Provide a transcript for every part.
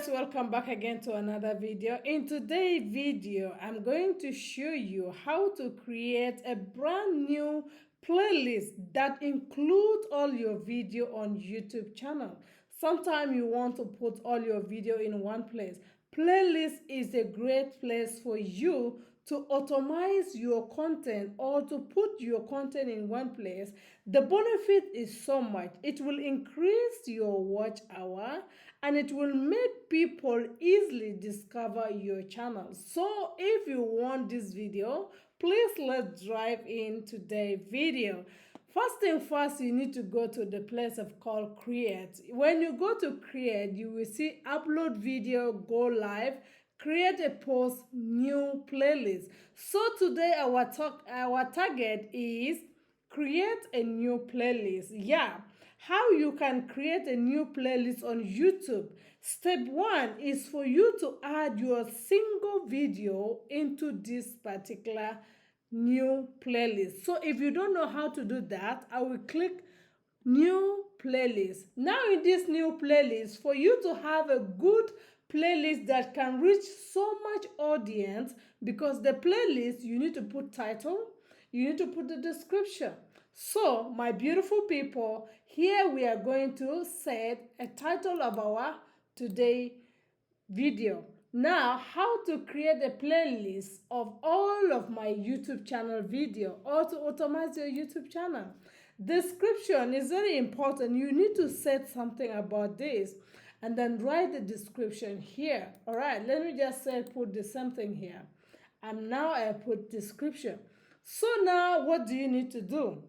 guys, welcome back again to another video. In today's video, I'm going to show you how to create a brand new playlist that includes all your video on YouTube channel. Sometimes you want to put all your video in one place. Playlist is a great place for you to automate your content or to put your content in one place. The benefit is so much. It will increase your watch hour and it will make people easily discover your channel. So if you want this video, please let's dive in today's video. First thing first, you need to go to the place of called create. When you go to create, you will see upload video, go live, create a post, new playlist. So today our target is create a new playlist. Yeah, how you can create a new playlist on YouTube. Step one is for you to add your single video into this particular new playlist. So if you don't know how to do that, I will click new playlist. Now in this new playlist, for you to have a good playlist that can reach so much audience, because the playlist you need to put title, you need to put the description. So my beautiful people, here we are going to set a title of our today video. Now, how to create a playlist of all of my YouTube channel video or to automate your YouTube channel. Description is very important. You need to set something about this and then write the description here. All right, let me just say put the same thing here. And now I put description. So now what do you need to do?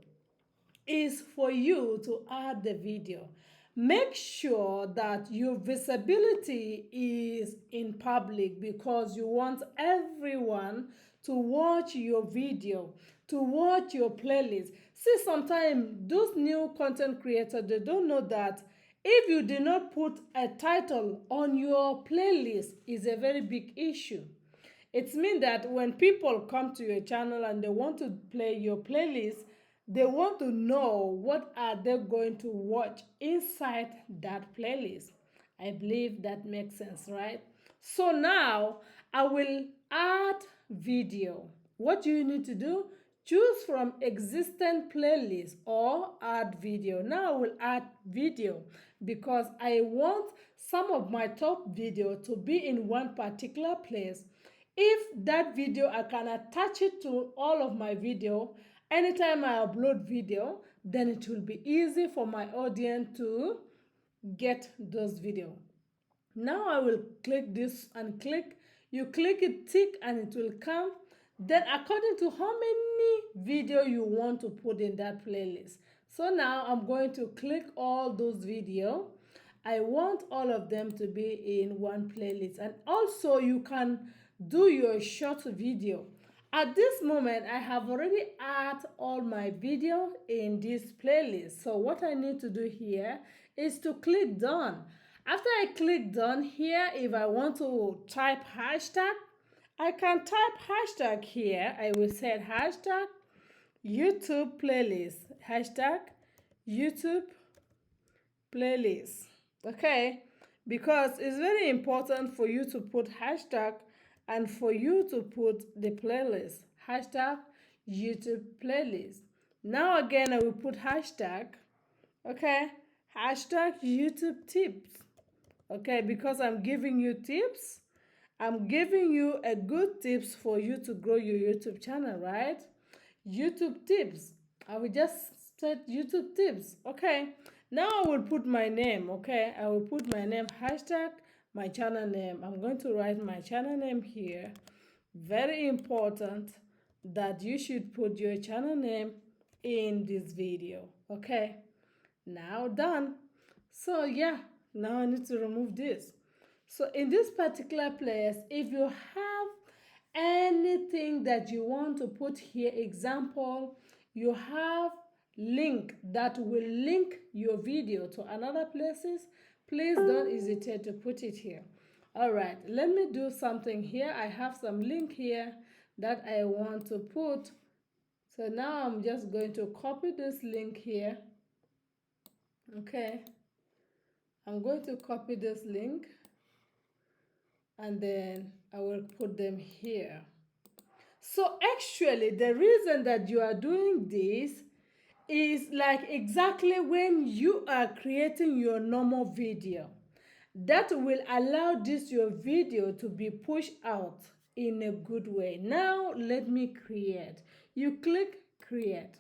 Is for you to add the video. Make sure that your visibility is in public because you want everyone to watch your video, to watch your playlist. See, sometimes those new content creators, they don't know that if you did not put a title on your playlist is a very big issue. It means that when people come to your channel and they want to play your playlist, they want to know what are they going to watch inside that playlist. I believe that makes sense, right? So now I will add video. What do you need to do? Choose from existing playlist or add video. Now I will add video because I want some of my top video to be in one particular place. If that video, I can attach it to all of my video. Anytime I upload video, then it will be easy for my audience to get those video. Now I will click this and click. You click it, tick, and it will come. Then according to how many video you want to put in that playlist. So now I'm going to click all those video. I want all of them to be in one playlist. And also you can do your short video. At this moment, I have already added all my video in this playlist. So what I need to do here is to click done. After I click done here, if I want to type hashtag, I can type hashtag here. I will say hashtag YouTube playlist. Hashtag YouTube playlist. Okay? Because it's very important for you to put hashtag and for you to put the playlist. Hashtag YouTube playlist. Now again, I will put hashtag. Okay? Hashtag YouTube tips. Okay? Because I'm giving you tips. I'm giving you a good tips for you to grow your YouTube channel, right? YouTube tips. I will just set YouTube tips. Okay? Now I will put my name. Okay? I will put my name, hashtag my channel name. I'm going to write my channel name here. Very important that you should put your channel name in this video. Okay? Now done. So yeah, now I need to remove this. So in this particular place, if you have anything that you want to put here, example, you have link that will link your video to another places, please don't hesitate to put it here. All right, let me do something here. I have some link here that I want to put. So now I'm just going to copy this link here. Okay, I'm going to copy this link. and then I will put them here. So actually, the reason that you are doing this is like exactly when you are creating your normal video. That will allow this your video to be pushed out in a good way. Now let me create. You click create.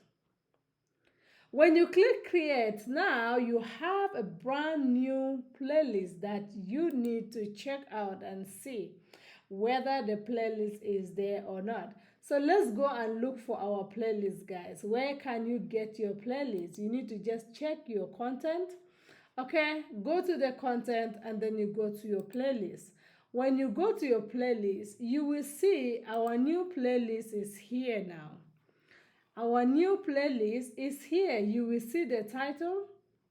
When you click create, now you have a brand new playlist that you need to check out and see whether the playlist is there or not. So let's go and look for our playlist, guys. Where can you get your playlist? You need to just check your content. Okay, go to the content and then you go to your playlist. When you go to your playlist, you will see our new playlist is here now. Our new playlist is here. You will see the title.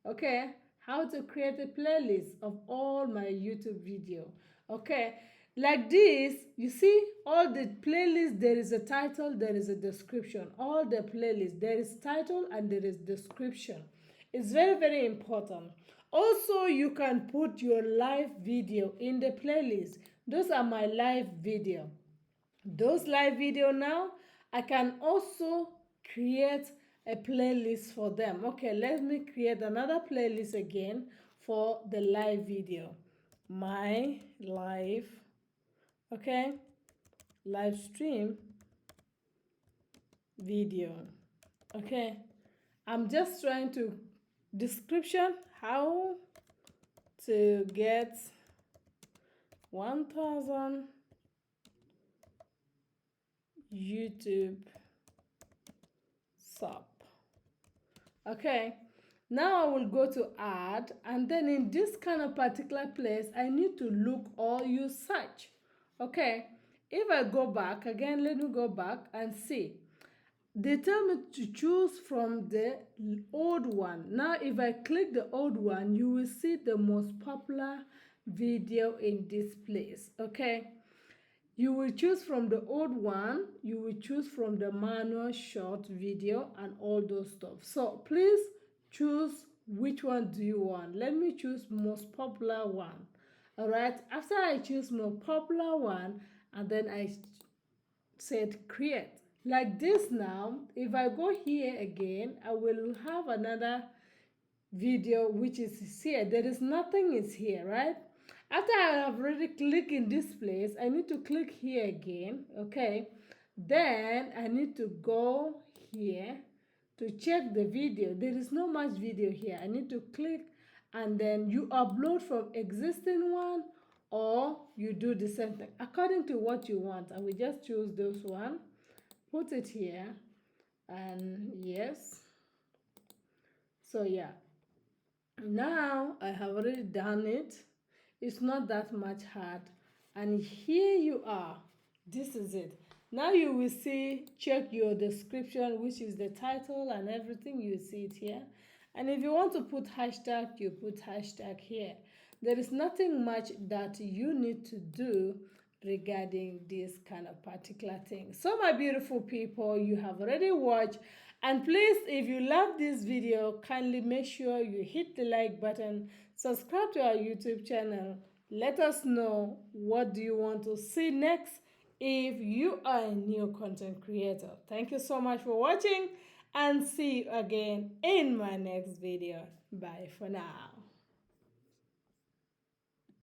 Okay, how to create a playlist of all my YouTube video. Okay, like this, you see all the playlists, there is a title, there is a description. All the playlists, there is title and there is description. It's very, very important. Also, you can put your live video in the playlist. Those are my live video. Those live video now, I can also create a playlist for them. Okay, let me create another playlist again for the live video. My live, okay, live stream video. Okay, I'm just trying to description how to get 1000 YouTube sub. Okay, now I will go to add, and then in this kind of particular place I need to look or use search. Okay, if I go back again, let me go back and see. They tell me to choose from the old one. Now if I click the old one, you will see the most popular video in this place. Okay, you will choose from the old one, you will choose from the manual short video and all those stuff. So please choose which one do you want. Let me choose most popular one. All right, after I choose most popular one, and then I said create. Like this now, if I go here again, I will have another video which is here. There is nothing is here, right? After I have already clicked in this place, I need to click here again. Okay, then I need to go here to check the video. There is no much video here. I need to click, and then you upload from existing one or you do the same thing according to what you want. I will just choose this one, put it here, and yes. So yeah, now I have already done it. It's not that much hard, and here you are. This is it. Now you will see, check your description, which is the title and everything. You see it here, and if you want to put hashtag, you put hashtag here. There is nothing much that you need to do regarding this kind of particular thing. So my beautiful people, you have already watched, and please, if you love this video, kindly make sure you hit the like button, subscribe to our YouTube channel. Let us know what do you want to see next if you are a new content creator. Thank you so much for watching, and see you again in my next video. Bye for now.